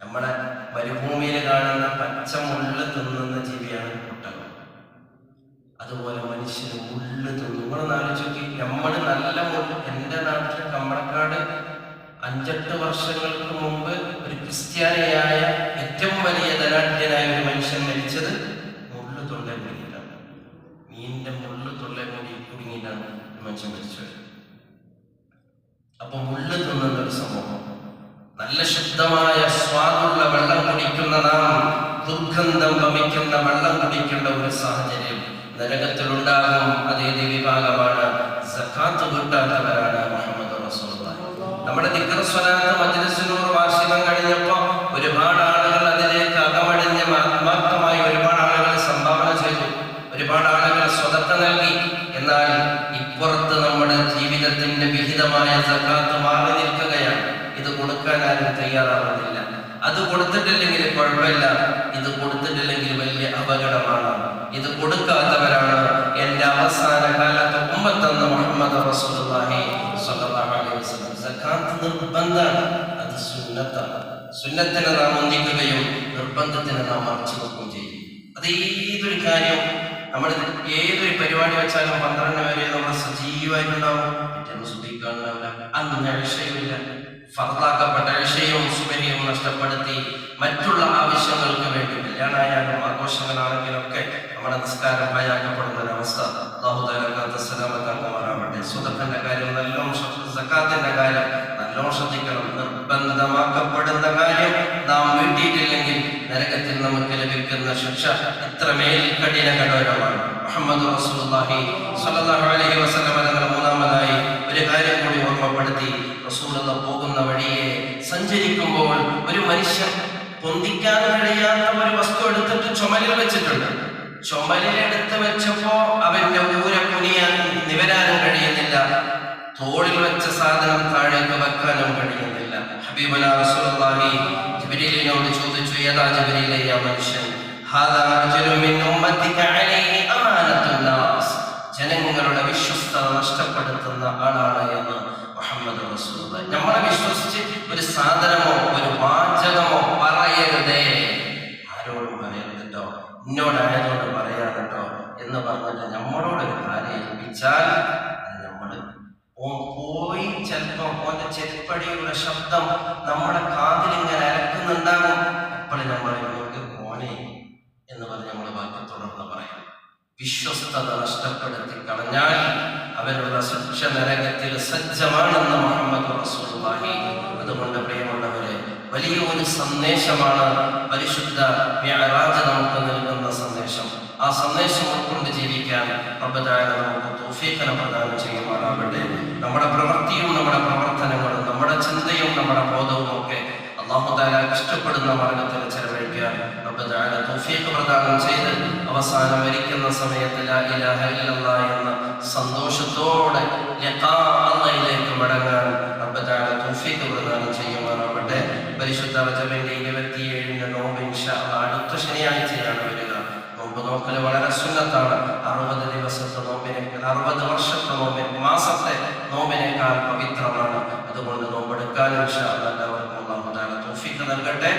നമ്മുടെ മരുഭൂമിയിൽ കാണുന്ന പച്ച മുള്ള് തിന്നുന്ന ജീവിയാണ് ഒട്ടകം. അതുപോലെ മനുഷ്യന് മുള്ള് തിന്നു. നിങ്ങളൊന്ന് ആലോചിച്ച്, നമ്മൾ നല്ല മുള്ള്. എൻ്റെ നാട്ടിലെ കമ്പളക്കാട് 5-8 വർഷങ്ങൾക്ക് മുമ്പ് ഒരു ക്രിസ്ത്യാനിയായ ഏറ്റവും വലിയ ധനാഢ്യനായ ഒരു മനുഷ്യൻ മരിച്ചത് മുള്ളു തൊള്ള കുടുങ്ങിയിട്ടാണ്. മീനിന്റെ മുള്ളു തൊള്ള കുടുങ്ങിയിട്ടാണ് മനുഷ്യൻ മരിച്ചത്. അപ്പൊ മുള്ളു തിന്നുന്ന ഒരു സമൂഹം, നല്ല ശുദ്ധമായ സ്വാദുള്ള വെള്ളം കുടിക്കുന്ന നാം ദുർഗന്ധം വമിക്കുന്ന വെള്ളം കുടിക്കേണ്ട ഒരു സാഹചര്യം നരകത്തിലുണ്ടാകും. അതേത് വിഭാഗമാണ്? സക്കാത്ത് വീട്ടാത്തവരാണ്. മുഹമ്മദ് റസൂലുള്ളാഹി. നമ്മുടെ ദിക്ർ സ്വലാത്ത് മജ്ലിസ് നൂർ വാർഷികം കഴിഞ്ഞപ്പോൾ ഒരുപാട് ആളുകൾ അതിലേക്ക് അകമടിഞ്ഞ് ആത്മാർത്ഥമായി ഒരുപാട് ആളുകൾ സംഭാവന ചെയ്തു, ഒരുപാട് ആളുകൾ സ്വതക്ക നൽകി. എന്നാൽ ഇപ്പുറത്ത് നമ്മുടെ ജീവിതത്തിന്റെ വിഹിതമായ സക്കാത്ത് മാറി നിൽക്കുകയാണ്. ഇത് കൊടുക്കാൻ ആരും തയ്യാറാവുന്നില്ല. അത് കൊടുത്തിട്ടില്ലെങ്കിൽ കുഴപ്പമില്ല, ഇത് കൊടുത്തിട്ടില്ലെങ്കിൽ വലിയ അപകടമാണ്. ഇത് കൊടുക്കാത്തവരാണ് എൻ്റെ അവസാന കാലത്ത് ഉമ്മത്തെന്ന മുഹമ്മദ് റസൂലുള്ളാഹി സ്വല്ലല്ലാഹു അലൈഹി വസല്ലം. സക്കാത്ത് നിർബന്ധമാണ്, അത് സുന്നത്താണ്. സുന്നത്തിനെ നാം ഒന്നിക്കുകയും നിർബന്ധത്തിനെ നാം മറച്ചു വെക്കുകയും ചെയ്യും. അത് ഏതൊരു കാര്യം, നമ്മൾ ഏതൊരു പരിപാടി വെച്ചാലും 12 വരെ നമ്മൾ സജീവമായിട്ടുണ്ടാവും. പിറ്റേന്ന് സുബഹിക്കാനുണ്ടാവില്ല, അന്ന് വിഷയമില്ല. ഫർദാക്കപ്പെട്ട വിഷയവും സുബഹിയും നഷ്ടപ്പെടുത്തി മറ്റുള്ള ആവശ്യങ്ങൾക്ക് വേണ്ടി, കല്യാണമായാലും ആഘോഷങ്ങളാണെങ്കിലൊക്കെ നമ്മുടെ നിസ്കാരം ഭയാക്കപ്പെടുന്ന ഒരവസ്ഥ അല്ലാഹു തആല സലാമത്താക്കുമാറാവട്ടെ. സ്വതക്കന്റെ കാര്യം നല്ലോണം, സക്കാത്തിന്റെ കാര്യം നല്ലോണം ശ്രദ്ധിക്കണം. നിർബന്ധമാക്കപ്പെടുന്ന കാര്യം നാം വീട്ടിയിട്ടില്ലെങ്കിൽ നരകത്തിൽ നമുക്ക് ലഭിക്കുന്ന ശിക്ഷ ഇത്രമേൽ കഠിനകഠോരമാണ്. മുഹമ്മദ് റസൂലുള്ളാഹി സ്വല്ലല്ലാഹു അലൈഹി വസല്ലം തങ്ങൾ മൂന്നാമതായി ഒരു കാര്യം കൂടി ഓർമ്മപ്പെടുത്തി. റസൂലുള്ള പോകുന്ന വഴിയെ സഞ്ചരിക്കുമ്പോൾ ഒരു മനുഷ്യൻ പൊന്തിക്കാൻ കഴിയാത്ത ഒരു വസ്തു എടുത്തിട്ട് ചുമലിൽ വെച്ചിട്ടുണ്ട്. ചുമലിലെടുത്ത് വെച്ചപ്പോ അവന്റെ ഊര കുനിയാൻ നിവരാനും കഴിയുന്നില്ല, തോളിൽ വെച്ച സാധനം താഴേക്ക് വെക്കാനും കഴിയുന്നില്ല. ഹബീബുനാ റസൂലുള്ളാഹി ജിബ്രീലിനോട് ചോദിച്ചു, ഏതാ ജിബ്രീലേ ആ മനുഷ്യൻ? ഹാദാ റജുലുൻ മിൻ ഉമ്മത്തിക അലൈഹി അമാനത്തുൻ നാസ്, ജനങ്ങളുടെ വിശ്വസ്തത നഷ്ടപ്പെടുത്തുന്ന ആളാണ് എന്ന് മുഹമ്മദ് റസൂലുള്ളാഹി. നമ്മളെ വിശ്വസിച്ച് ഒരു സാധനമോ ഒരു വാചകമോ പറയരുതേ, ആരോടും പറയരുതട്ടോ, എന്നോടായതുകൊണ്ട് പറയാറുണ്ടോ എന്ന് പറഞ്ഞിട്ട് നമ്മളോടൊരു കാര്യം ഏൽപ്പിച്ചാൽ നമ്മള് പോയി ചിലപ്പോൾ ഓന്റെ ചെരുപ്പടിയുടെ ശബ്ദം നമ്മുടെ കാതിലിങ്ങനെ അലക്കുന്നുണ്ടാകും. എപ്പോഴും നമ്മളിങ്ങോട്ട് മോനെ എന്ന് പറഞ്ഞ് നമ്മൾ ബാക്കി തുടർന്ന് പറയും. വിശ്വസ്തത നഷ്ടപ്പെടുത്തി കളഞ്ഞാൽ അവരുടെ ശിക്ഷ നരകത്തിൽ സജ്ജമാണെന്ന് മുഹമ്മദ് റസൂലുള്ളാഹി. അതുകൊണ്ട് പ്രിയമുള്ളവരെ, വലിയ ഒരു സന്ദേശമാണ് പരിശുദ്ധ മിഅ്റാജ് നമുക്ക് നൽകുന്ന സന്ദേശം. ആ സന്ദേശം ഉൾക്കൊണ്ട് ജീവിക്കാൻ റബ്ബ് തആല നമുക്ക് തൗഫീഖ് പ്രദാനം ചെയ്യുമാറാവട്ടെ. നമ്മുടെ പ്രവൃത്തിയും നമ്മുടെ പ്രവർത്തനങ്ങളും നമ്മുടെ ചിന്തയും നമ്മുടെ ബോധവും ഒക്കെ അല്ലാഹു തആല ഇഷ്ടപ്പെടുന്ന മാർഗത്തിൽ ചെലവഴിക്കാൻ റബ്ബ് തആല തൗഫീഖ് പ്രദാനം ചെയ്ത് അവസാനം മരിക്കുന്ന സമയത്ത് ലാ ഇലാഹ ഇല്ലല്ലാഹ് എന്ന സന്തോഷത്തോടെ ലിഖാ അല്ലാഹയിലേക്ക് മടങ്ങാൻ റബ്ബ് തആല തൗഫീഖ് പ്രദാനം ചെയ്യുമാറാവട്ടെ. പരിശുദ്ധ റജബിന്റെ 27 നോമ്പ് ഇൻഷാ അല്ലാഹ് അടുത്ത ശനിയാഴ്ചയാണ് വരിക. നോമ്പ് നോക്കൽ വളരെ സുന്നത്താണ്. 60 ദിവസത്തെ നോമ്പിനേക്കാൾ, 60 വർഷത്തെ നോമ്പിന്, മാസത്തെ നോമ്പിനേക്കാൾ പവിത്രമാണ്. അതുകൊണ്ട് നോമ്പെടുക്കാൻ ഇൻഷാ അല്ലാഹ് എല്ലാവർക്കും അല്ലാഹു തആല തൗഫീഖ് നൽകട്ടെ.